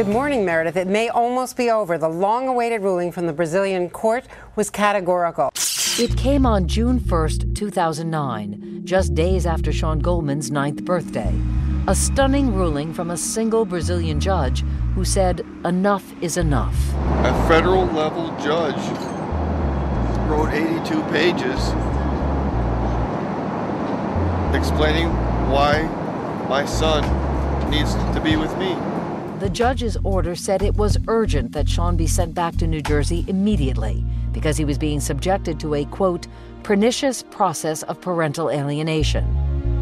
Good morning, Meredith. It may almost be over. The long-awaited ruling from the Brazilian court was categorical. It came on June 1st, 2009, just days after Sean Goldman's 9th birthday. A stunning ruling from a single Brazilian judge who said enough is enough. A federal-level judge wrote 82 pages explaining why my son needs to be with me. The judge's order said it was urgent that Sean be sent back to New Jersey immediately because he was being subjected to a, quote, pernicious process of parental alienation.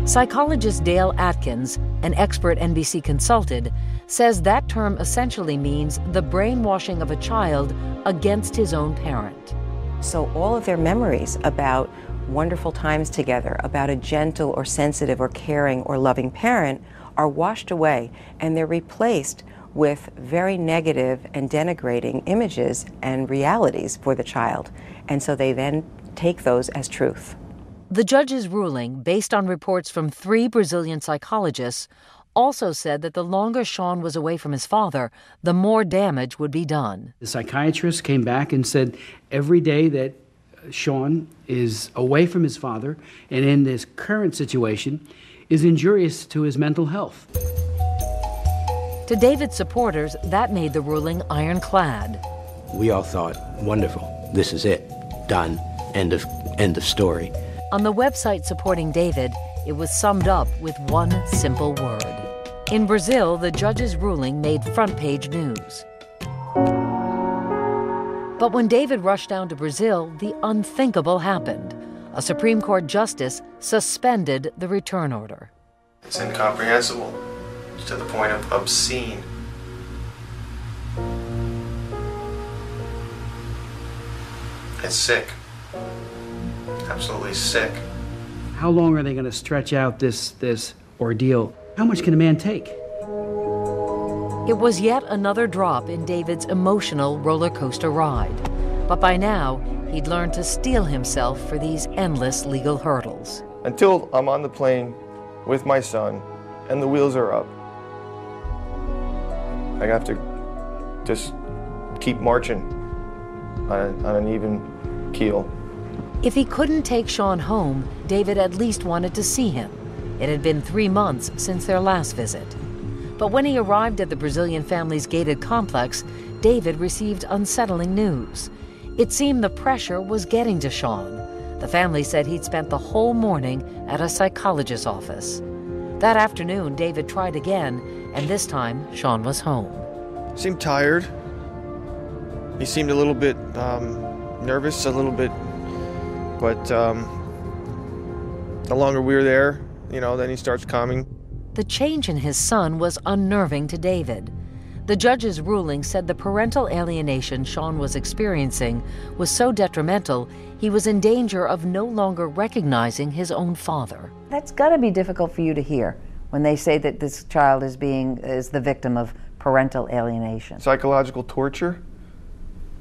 Psychologist Dale Atkins, an expert NBC consulted, says that term essentially means the brainwashing of a child against his own parent. So all of their memories about wonderful times together, about a gentle or sensitive or caring or loving parent are washed away, and they're replaced with very negative and denigrating images and realities for the child. And so they then take those as truth. The judge's ruling, based on reports from 3 Brazilian psychologists, also said that the longer Sean was away from his father, the more damage would be done. The psychiatrist came back and said every day that Sean is away from his father and in this current situation is injurious to his mental health. To David's supporters, that made the ruling ironclad. We all thought, wonderful, this is it, done, end of story. On the website supporting David, it was summed up with one simple word. In Brazil, the judge's ruling made front-page news. But when David rushed down to Brazil, the unthinkable happened. A Supreme Court justice suspended the return order. It's incomprehensible, to the point of obscene. It's sick. Absolutely sick. How long are they going to stretch out this ordeal? How much can a man take? It was yet another drop in David's emotional roller coaster ride. But by now, he'd learned to steel himself for these endless legal hurdles. Until I'm on the plane with my son and the wheels are up, I have to just keep marching on an even keel. If he couldn't take Sean home, David at least wanted to see him. It had been 3 months since their last visit. But when he arrived at the Brazilian family's gated complex, David received unsettling news. It seemed the pressure was getting to Sean. The family said he'd spent the whole morning at a psychologist's office. That afternoon, David tried again, and this time, Sean was home. He seemed tired. He seemed a little bit nervous, a little bit, but the longer we were there, then he starts calming. The change in his son was unnerving to David. The judge's ruling said the parental alienation Sean was experiencing was so detrimental, he was in danger of no longer recognizing his own father. That's got to be difficult for you to hear when they say that this child is the victim of parental alienation. Psychological torture,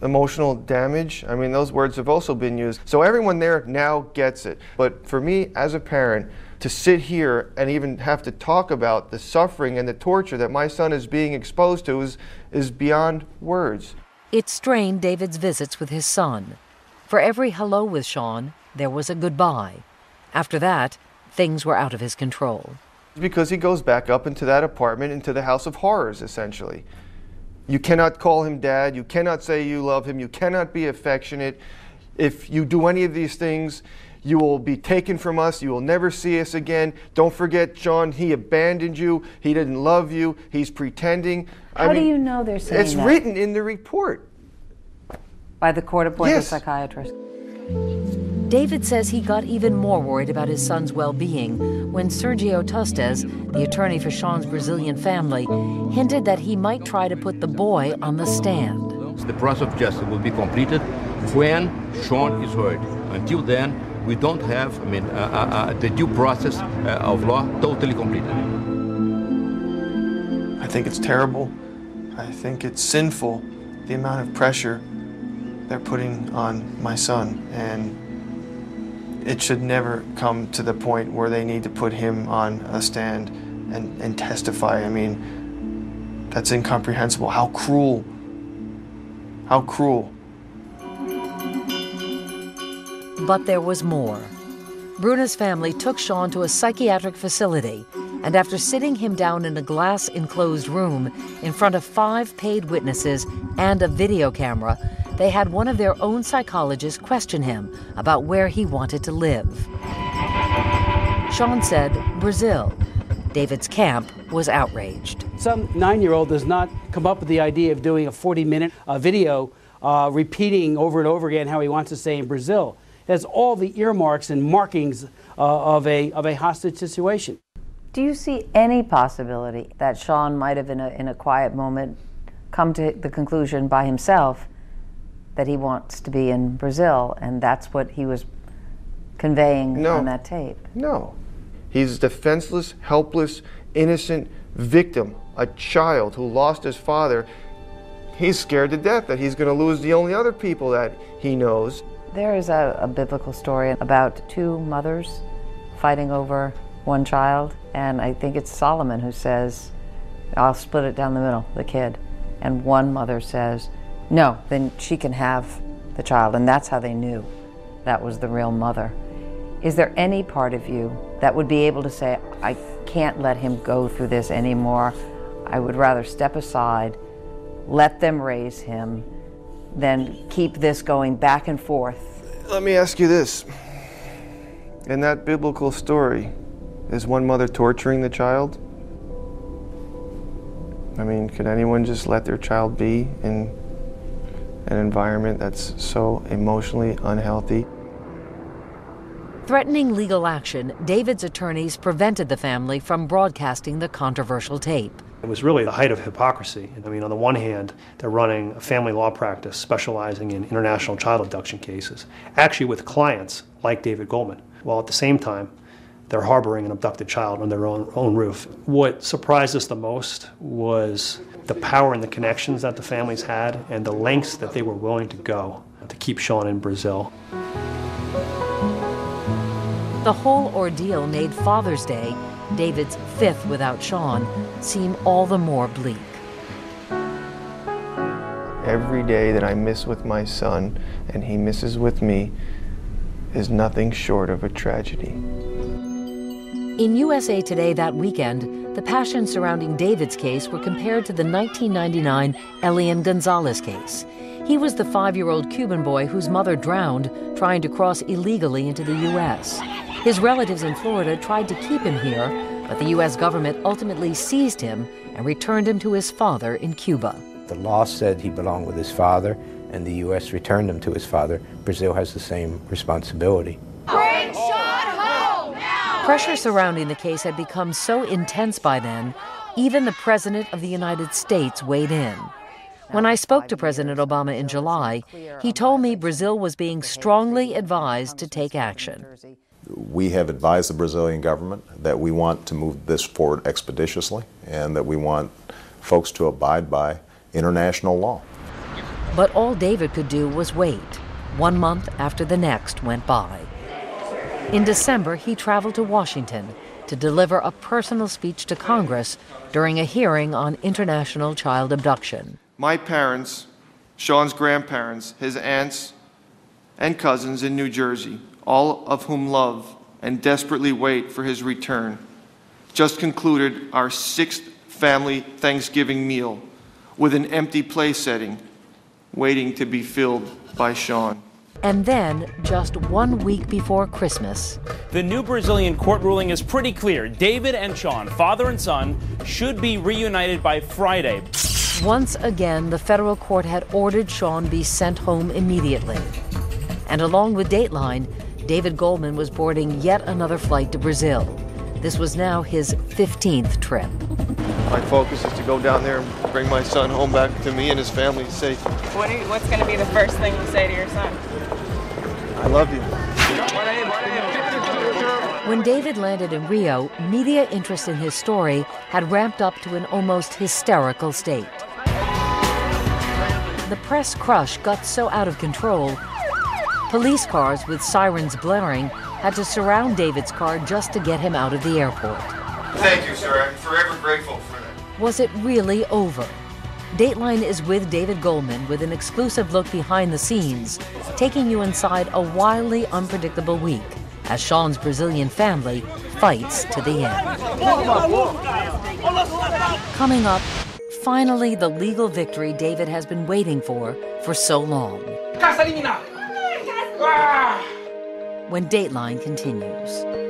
emotional damage. I mean, those words have also been used. So everyone there now gets it. But for me, as a parent, to sit here and even have to talk about the suffering and the torture that my son is being exposed to is beyond words. It strained David's visits with his son. For every hello with Sean, there was a goodbye. After that, things were out of his control. Because he goes back up into that apartment, into the house of horrors, essentially. You cannot call him dad, you cannot say you love him, you cannot be affectionate. If you do any of these things, you will be taken from us, you will never see us again. Don't forget, Sean, he abandoned you, he didn't love you, he's pretending. How do you know they're saying it's that? It's written in the report. By the court-appointed Yes. psychiatrist. David says he got even more worried about his son's well-being when Sergio Tostes, the attorney for Sean's Brazilian family, hinted that he might try to put the boy on the stand. The process of justice will be completed when Sean is heard. Until then, we don't have, the due process of law totally completed. I think it's terrible. I think it's sinful, the amount of pressure they're putting on my son. And it should never come to the point where they need to put him on a stand and testify. I mean, that's incomprehensible. How cruel. How cruel. But there was more. Bruna's family took Sean to a psychiatric facility, and after sitting him down in a glass-enclosed room in front of 5 paid witnesses and a video camera, they had one of their own psychologists question him about where he wanted to live. Sean said Brazil. David's camp was outraged. Some 9-year-old does not come up with the idea of doing a 40-minute video repeating over and over again how he wants to stay in Brazil. It has all the earmarks and markings of a hostage situation. Do you see any possibility that Sean might have, in a quiet moment, come to the conclusion by himself that he wants to be in Brazil, and that's what he was conveying on that tape? No. He's a defenseless, helpless, innocent victim, a child who lost his father. He's scared to death that he's going to lose the only other people that he knows. There is a biblical story about 2 mothers fighting over one child, and I think it's Solomon who says, I'll split it down the middle, the kid. And one mother says, no, then she can have the child, and that's how they knew that was the real mother. Is there any part of you that would be able to say, I can't let him go through this anymore, I would rather step aside, let them raise him, than keep this going back and forth? Let me ask you this. In that biblical story, is one mother torturing the child? I mean, could anyone just let their child be in an environment that's so emotionally unhealthy? Threatening legal action, David's attorneys prevented the family from broadcasting the controversial tape. It was really the height of hypocrisy. I mean, on the one hand, they're running a family law practice specializing in international child abduction cases, actually with clients like David Goldman, while at the same time, they're harboring an abducted child on their own roof. What surprised us the most was the power and the connections that the families had and the lengths that they were willing to go to keep Sean in Brazil. The whole ordeal made Father's Day, David's 5th without Sean, seem all the more bleak. Every day that I miss with my son and he misses with me is nothing short of a tragedy. In USA Today that weekend, the passions surrounding David's case were compared to the 1999 Elian Gonzalez case. He was the 5-year-old Cuban boy whose mother drowned trying to cross illegally into the U.S. His relatives in Florida tried to keep him here, but the U.S. government ultimately seized him and returned him to his father in Cuba. The law said he belonged with his father, and the U.S. returned him to his father. Brazil has the same responsibility. Bring Sean home now! Pressure surrounding the case had become so intense by then, even the President of the United States weighed in. When I spoke to President Obama in July, he told me Brazil was being strongly advised to take action. We have advised the Brazilian government that we want to move this forward expeditiously and that we want folks to abide by international law. But all David could do was wait. 1 month after the next went by. In December, he traveled to Washington to deliver a personal speech to Congress during a hearing on international child abduction. My parents, Sean's grandparents, his aunts and cousins in New Jersey, all of whom love and desperately wait for his return, just concluded our 6th family Thanksgiving meal with an empty place setting, waiting to be filled by Sean. And then, just 1 week before Christmas, the new Brazilian court ruling is pretty clear. David and Sean, father and son, should be reunited by Friday. Once again, the federal court had ordered Sean be sent home immediately. And along with Dateline, David Goldman was boarding yet another flight to Brazil. This was now his 15th trip. My focus is to go down there and bring my son home back to me and his family safe. What's going to be the first thing you say to your son? I love you. When David landed in Rio, media interest in his story had ramped up to an almost hysterical state. The press crush got so out of control, police cars with sirens blaring had to surround David's car just to get him out of the airport. Thank you, sir. I'm forever grateful for that. Was it really over? Dateline is with David Goldman with an exclusive look behind the scenes, taking you inside a wildly unpredictable week as Sean's Brazilian family fights to the end. Coming up, finally the legal victory David has been waiting for so long. When Dateline continues.